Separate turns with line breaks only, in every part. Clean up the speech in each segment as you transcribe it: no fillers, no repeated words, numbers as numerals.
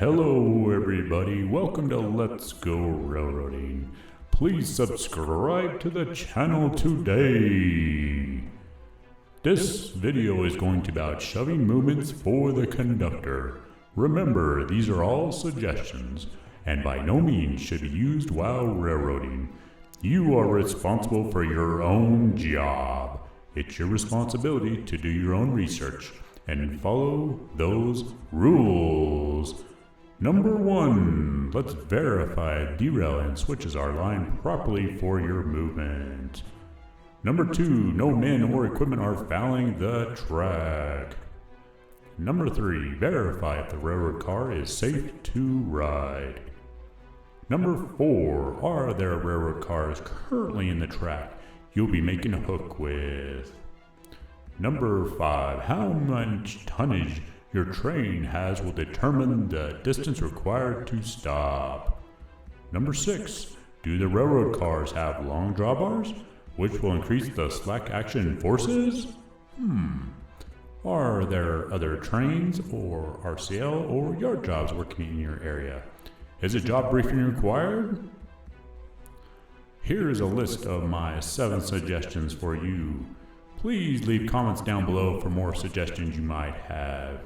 Hello everybody, welcome to Let's Go Railroading. Please subscribe to the channel today. This video is going to be about shoving movements for the conductor. Remember, these are all suggestions and by no means should be used while railroading. You are responsible for your own job. It's your responsibility to do your own research and follow those rules. Number 1, let's verify derail and switches are aligned properly for your movement. Number 2, no men or equipment are fouling the track. Number 3, verify if the railroad car is safe to ride. Number 4, are there railroad cars currently in the track you'll be making a hook with? Number 5, how much tonnage your train has will determine the distance required to stop. Number 6, do the railroad cars have long drawbars, which will increase the slack action forces? Are there other trains or RCL or yard jobs working in your area? Is a job briefing required? Here is a list of my 7 suggestions for you. Please leave comments down below for more suggestions you might have.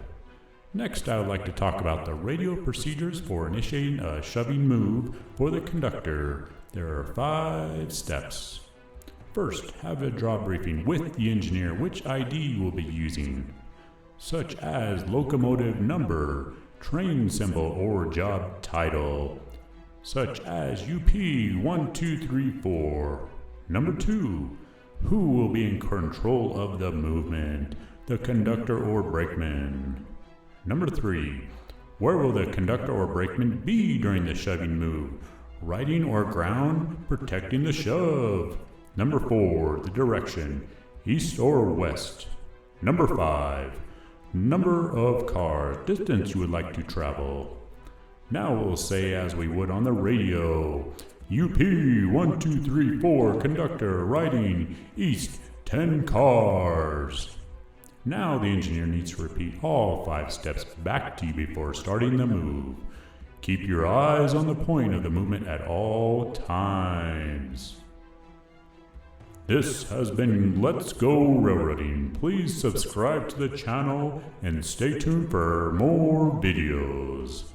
Next, I would like to talk about the radio procedures for initiating a shoving move for the conductor. There are 5 steps. First, have a job briefing with the engineer which ID you will be using, such as locomotive number, train symbol, or job title, such as UP 1234. Number 2, who will be in control of the movement, the conductor or brakeman? Number 3, where will the conductor or brakeman be during the shoving move? Riding or ground, protecting the shove. Number 4, the direction, east or west. Number 5, number of cars, distance you would like to travel. Now we'll say as we would on the radio, UP 1234, conductor riding east 10 cars. Now the engineer needs to repeat all 5 steps back to you before starting the move. Keep your eyes on the point of the movement at all times. This has been Let's Go Railroading. Please subscribe to the channel and stay tuned for more videos.